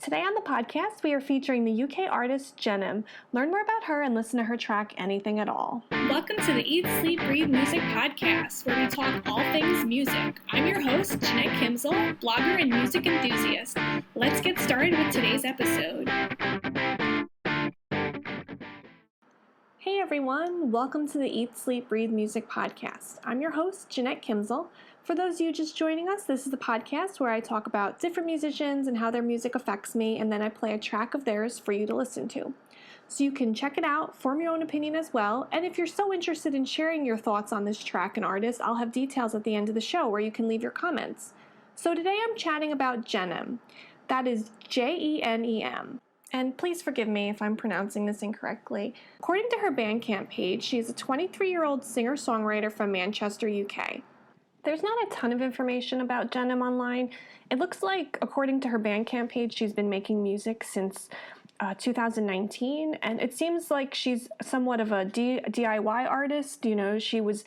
Today on the podcast, we are featuring the UK artist Jenem. Learn more about her and listen to her track, Anything at All. Welcome to the Eat, Sleep, Breathe Music podcast, where we talk all things music. I'm your host, Jeanette Kimzel, blogger and music enthusiast. Let's get started with today's episode. Hey everyone, welcome to the Eat, Sleep, Breathe Music podcast. I'm your host, Jeanette Kimzel. For those of you just joining us, this is the podcast where I talk about different musicians and how their music affects me, and then I play a track of theirs for you to listen to. So you can check it out, form your own opinion as well, and if you're so interested in sharing your thoughts on this track and artist, I'll have details at the end of the show where you can leave your comments. So today I'm chatting about Jenem. That is Jenem. And please forgive me if I'm pronouncing this incorrectly. According to her Bandcamp page, she is a 23-year-old singer-songwriter from Manchester, UK. There's not a ton of information about Jenem online. It looks like, according to her Bandcamp page, she's been making music since 2019, and it seems like she's somewhat of a DIY artist. You know, she was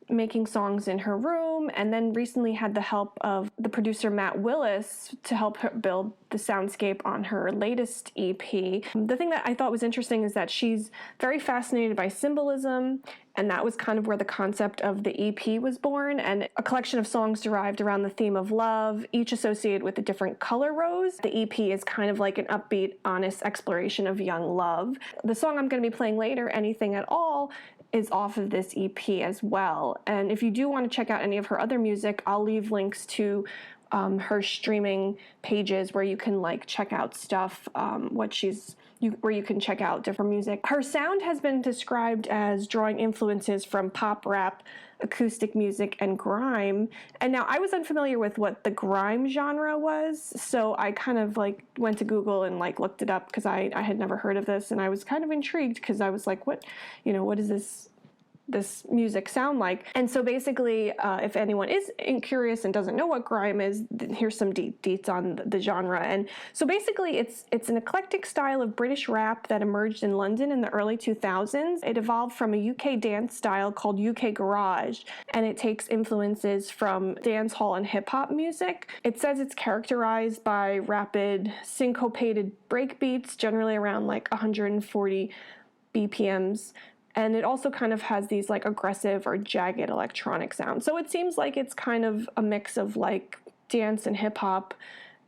making songs in her room, and then recently had the help of the producer Matt Willis to help her build the soundscape on her latest EP. The thing that I thought was interesting is that she's very fascinated by symbolism, and that was kind of where the concept of the EP was born, and a collection of songs derived around the theme of love, each associated with a different color rose. The EP is kind of like an upbeat, honest exploration of young love. The song I'm going to be playing later, Anything at All, is off of this EP as well. And if you do want to check out any of her other music, I'll leave links to her streaming pages where you can check out stuff, where you can check out different music. Her sound has been described as drawing influences from pop, rap, acoustic music, and grime. And now I was unfamiliar with what the grime genre was, so I kind of went to Google and looked it up because I had never heard of this, and I was kind of intrigued because I was like, what is this music sound like? And so basically, if anyone is curious and doesn't know what grime is, here's some deets on the genre. And so basically, it's an eclectic style of British rap that emerged in London in the early 2000s. It evolved from a UK dance style called UK garage, and it takes influences from dancehall and hip-hop music. It says it's characterized by rapid, syncopated breakbeats, generally around 140 BPMs. And it also kind of has these aggressive or jagged electronic sounds. So it seems like it's kind of a mix of dance and hip hop.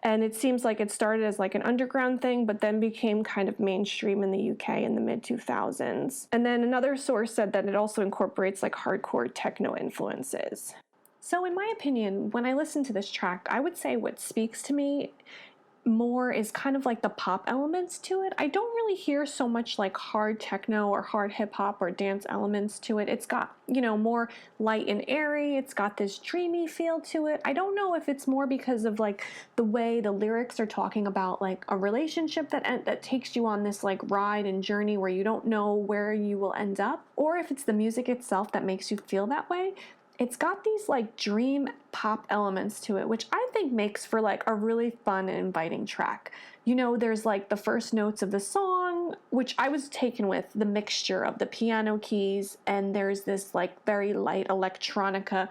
And it seems like it started as an underground thing, but then became kind of mainstream in the UK in the mid 2000s. And then another source said that it also incorporates hardcore techno influences. So in my opinion, when I listen to this track, I would say what speaks to me more is kind of the pop elements to it. I don't really hear so much hard techno or hard hip hop or dance elements to it. It's got, more light and airy. It's got this dreamy feel to it. I don't know if it's more because of the way the lyrics are talking about a relationship that takes you on this ride and journey where you don't know where you will end up, or if it's the music itself that makes you feel that way. It's got these dream pop elements to it, which I think makes for a really fun and inviting track. There's the first notes of the song, which I was taken with the mixture of the piano keys, and there's this very light electronica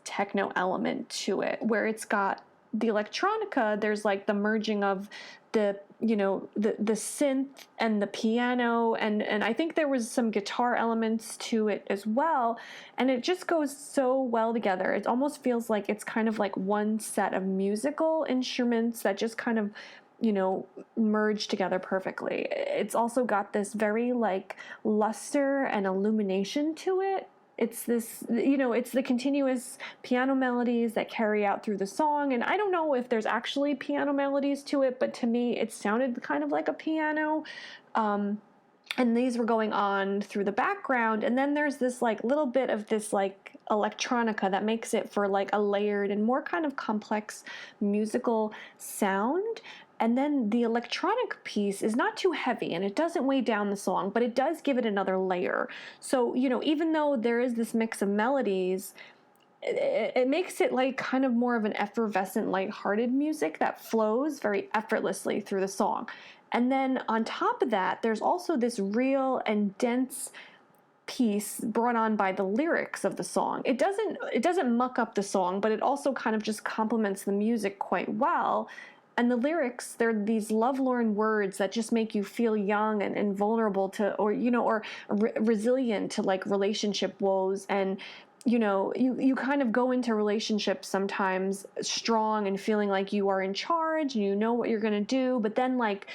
techno element to it, where it's got the electronica, there's the merging of the synth and the piano, and I think there was some guitar elements to it as well, and it just goes so well together. It almost feels like it's kind of one set of musical instruments that just kind of merge together perfectly. It's also got this very luster and illumination to it. It's this, it's the continuous piano melodies that carry out through the song. And I don't know if there's actually piano melodies to it, but to me, it sounded kind of like a piano. And these were going on through the background. And then there's this little bit of this electronica that makes it for a layered and more kind of complex musical sound. And then the electronic piece is not too heavy, and it doesn't weigh down the song, but it does give it another layer. So, even though there is this mix of melodies, it makes it kind of more of an effervescent, lighthearted music that flows very effortlessly through the song. And then on top of that, there's also this real and dense piece brought on by the lyrics of the song. It doesn't muck up the song, but it also kind of just complements the music quite well. And the lyrics, they're these lovelorn words that just make you feel young and vulnerable to, or, or resilient to like relationship woes. And, you kind of go into relationships sometimes strong and feeling like you are in charge and you know what you're going to do. But then like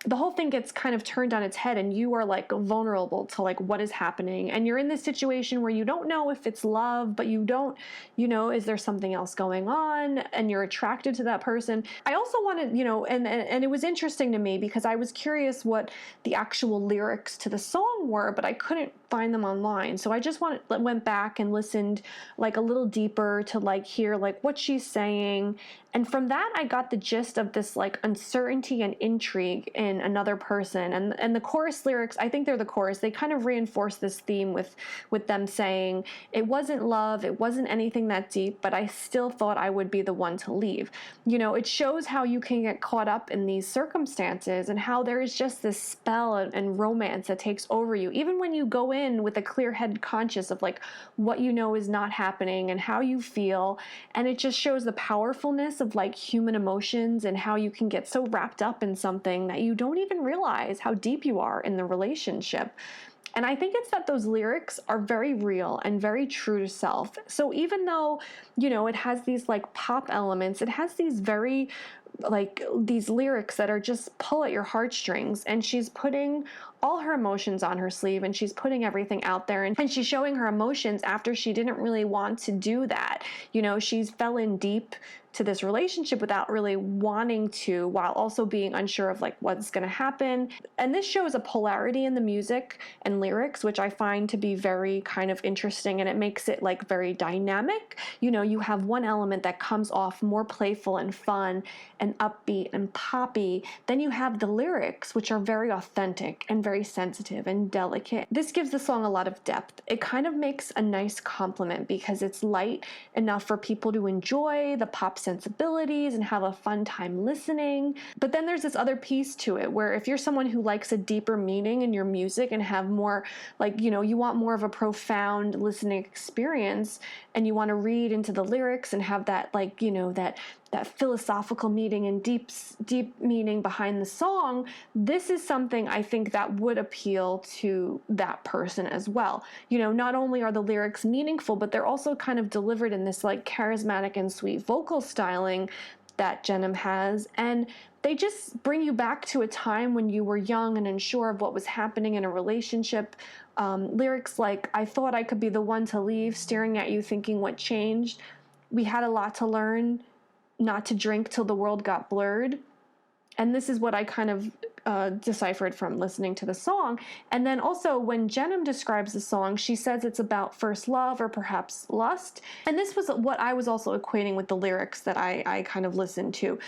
the whole thing gets kind of turned on its head and you are like vulnerable to like what is happening, and you're in this situation where you don't know if it's love, but you don't, is there something else going on, and you're attracted to that person. I also wanted, and it was interesting to me because I was curious what the actual lyrics to the song were, but I couldn't find them online. So I just went back and listened like a little deeper to like hear like what she's saying. And from that, I got the gist of this like uncertainty and intrigue in another person. And the chorus lyrics, I think they're the chorus, they kind of reinforce this theme with them saying, it wasn't love, it wasn't anything that deep, but I still thought I would be the one to leave. It shows how you can get caught up in these circumstances and how there is just this spell and romance that takes over you, even when you go in with a clear head conscious of like what you know is not happening and how you feel. And it just shows the powerfulness of like human emotions and how you can get so wrapped up in something that you don't even realize how deep you are in the relationship. And I think it's that those lyrics are very real and very true to self. So even though, it has these like pop elements, it has these very like these lyrics that are just pull at your heartstrings, and she's putting all her emotions on her sleeve and she's putting everything out there, and she's showing her emotions after she didn't really want to do that. She's fell in deep to this relationship without really wanting to, while also being unsure of like what's going to happen. And this shows a polarity in the music and lyrics, which I find to be very kind of interesting, and it makes it like very dynamic. You have one element that comes off more playful and fun and upbeat and poppy. Then you have the lyrics, which are very authentic and very sensitive and delicate. This gives the song a lot of depth. It kind of makes a nice compliment because it's light enough for people to enjoy the pop sensibilities and have a fun time listening. But then there's this other piece to it where if you're someone who likes a deeper meaning in your music and have more like, you want more of a profound listening experience, and you want to read into the lyrics and have that like, that philosophical meaning and deep meaning behind the song, this is something I think that would appeal to that person as well. Not only are the lyrics meaningful, but they're also kind of delivered in this like charismatic and sweet vocal styling that Jenem has, and they just bring you back to a time when you were young and unsure of what was happening in a relationship. Lyrics like, I thought I could be the one to leave, staring at you thinking what changed. We had a lot to learn, not to drink till the world got blurred. And this is what I kind of deciphered from listening to the song. And then also when Jenem describes the song, she says it's about first love or perhaps lust. And this was what I was also equating with the lyrics that I kind of listened to.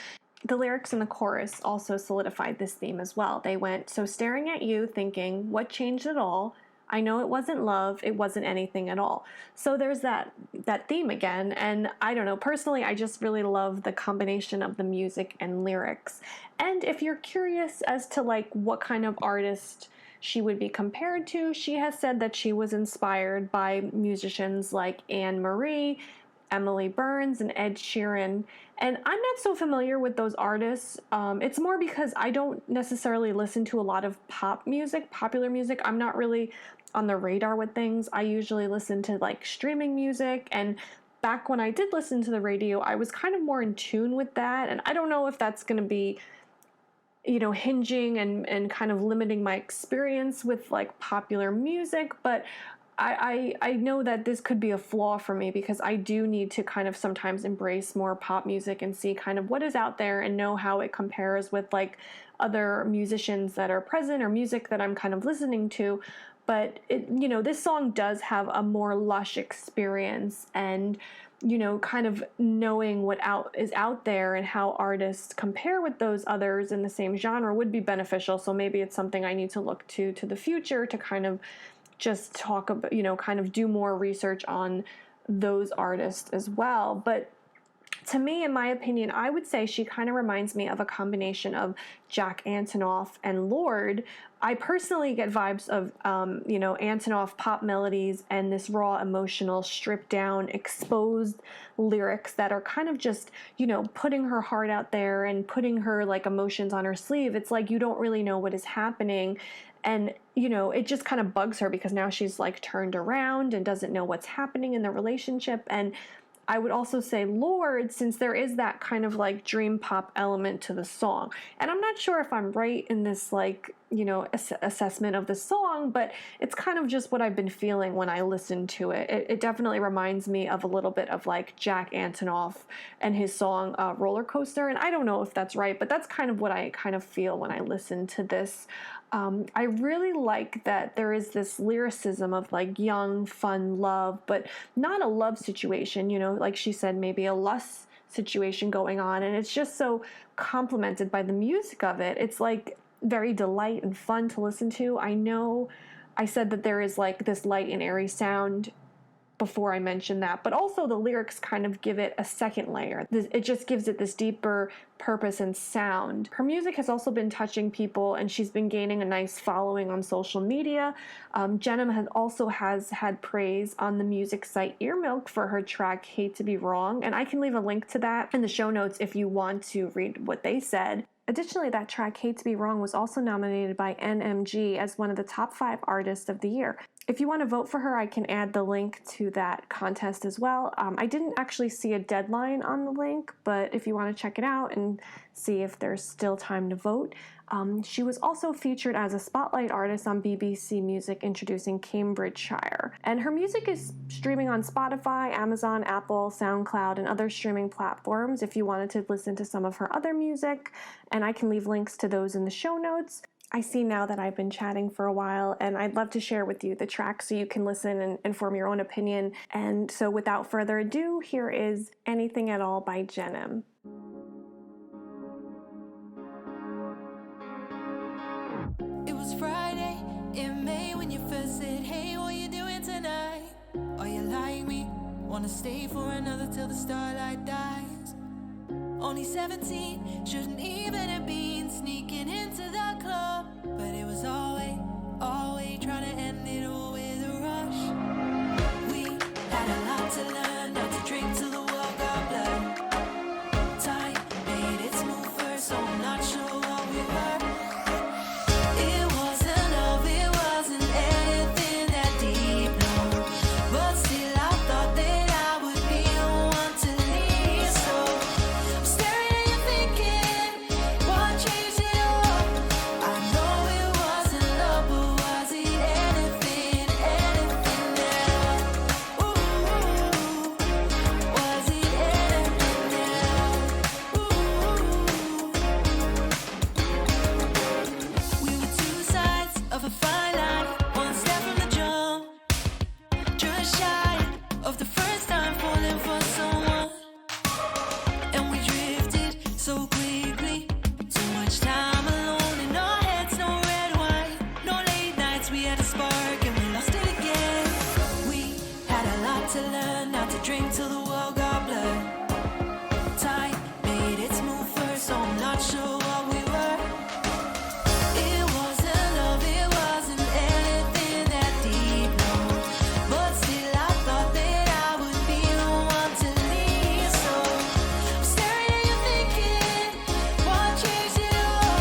The lyrics in the chorus also solidified this theme as well. They went, so staring at you thinking, what changed it all? I know it wasn't love, it wasn't anything at all. So there's that theme again, and I don't know, personally I just really love the combination of the music and lyrics. And if you're curious as to like what kind of artist she would be compared to, she has said that she was inspired by musicians like Anne Marie, Emily Burns, and Ed Sheeran. And I'm not so familiar with those artists. It's more because I don't necessarily listen to a lot of popular music. I'm not really on the radar with things. I usually listen to like streaming music, and back when I did listen to the radio, I was kind of more in tune with that. And I don't know if that's going to be, hinging and kind of limiting my experience with like popular music, but I know that this could be a flaw for me because I do need to kind of sometimes embrace more pop music and see kind of what is out there and know how it compares with like other musicians that are present or music that I'm kind of listening to. But this song does have a more lush experience, and kind of knowing what is out there and how artists compare with those others in the same genre would be beneficial. So maybe it's something I need to look to the future to kind of just talk about, kind of do more research on those artists as well. But To me, in my opinion, I would say she kind of reminds me of a combination of Jack Antonoff and Lorde. I personally get vibes of, Antonoff pop melodies and this raw, emotional, stripped down, exposed lyrics that are kind of just, putting her heart out there and putting her like emotions on her sleeve. It's like you don't really know what is happening. And, it just kind of bugs her because now she's like turned around and doesn't know what's happening in the relationship. And I would also say Lorde, since there is that kind of like dream pop element to the song. And I'm not sure if I'm right in this like, assessment of the song, but it's kind of just what I've been feeling when I listen to it. It definitely reminds me of a little bit of like Jack Antonoff and his song Roller Coaster. And I don't know if that's right, but that's kind of what I kind of feel when I listen to this. I really like that there is this lyricism of like young, fun love, but not a love situation, like she said, maybe a lust situation going on. And it's just so complemented by the music of it. It's like very delight and fun to listen to. I know I said that there is like this light and airy sound before I mentioned that, but also the lyrics kind of give it a second layer. It just gives it this deeper purpose and sound. Her music has also been touching people, and she's been gaining a nice following on social media. Jenem has had praise on the music site Earmilk for her track Hate to Be Wrong, and I can leave a link to that in the show notes if you want to read what they said. Additionally, that track, Hate to Be Wrong, was also nominated by NMG as one of the top 5 artists of the year. If you want to vote for her, I can add the link to that contest as well. I didn't actually see a deadline on the link, but if you want to check it out and see if there's still time to vote. She was also featured as a spotlight artist on BBC Music introducing Cambridgeshire. And her music is streaming on Spotify, Amazon, Apple, SoundCloud, and other streaming platforms if you wanted to listen to some of her other music. And I can leave links to those in the show notes. I see now that I've been chatting for a while, and I'd love to share with you the track so you can listen and form your own opinion. And so without further ado, here is Anything at All by Jenem. It was Friday in May when you first said, hey, what you doing tonight? Are you like me? Wanna stay for another till the starlight dies? Only 17, shouldn't even have been sneaking into the club. But it was always trying to end it all with a rush. We had a lot to learn, not to drink till the world got blood. Time made its move first, so I'm not sure what we were. It wasn't love, it wasn't anything that deep, no. But still I thought that I would be the one to leave. So I'm staring at you thinking, what changed it all? I know it wasn't love, but was it anything at all? Ooh, was it anything at all? Ooh. We were two sides of a fine line, one step from the jump, just shy of the first time falling for someone. And we drifted so quickly, too much time alone in our heads, no red wine, no late nights. We had a spark and we lost it again. We had a lot to learn, not to drink till the world got blood. Time made its move first, so I'm not sure what we were. It wasn't love, it wasn't anything that deep, no. But still I thought that I would be the one to leave. So I'm staring at you thinking, what changed it all?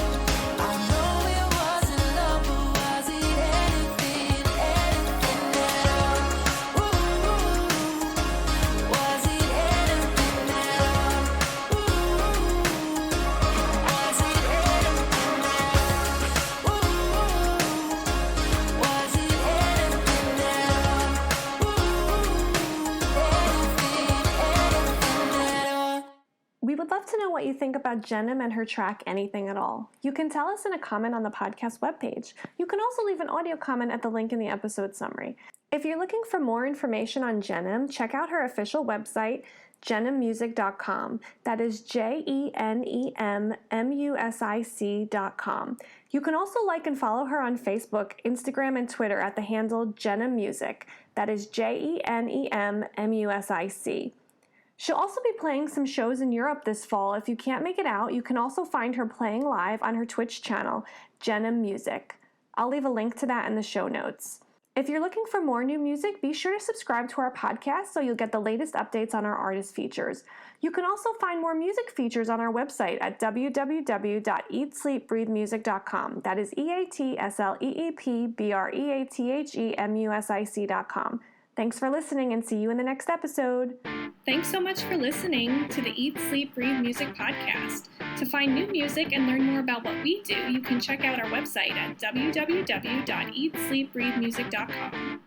I know it wasn't love, but was it anything at all? Ooh, was it anything at all? Ooh, was it anything at all? Ooh, was it anything at all? We would love to know what you think about Jenem and her track Anything at All. You can tell us in a comment on the podcast webpage. You can also leave an audio comment at the link in the episode summary. If you're looking for more information on Jenem, check out her official website, jenemmusic.com. That is JENEMMUSIC.com. You can also like and follow her on Facebook, Instagram, and Twitter at the handle Jenem Music. That is JENEMMUSIC. She'll also be playing some shows in Europe this fall. If you can't make it out, you can also find her playing live on her Twitch channel, Jenem Music. I'll leave a link to that in the show notes. If you're looking for more new music, be sure to subscribe to our podcast so you'll get the latest updates on our artist features. You can also find more music features on our website at www.eatsleepbreathemusic.com. That is EATSLEEPBREATHEMUSIC.com. Thanks for listening and see you in the next episode. Thanks so much for listening to the Eat, Sleep, Breathe Music podcast. To find new music and learn more about what we do, you can check out our website at www.eatsleepbreathemusic.com.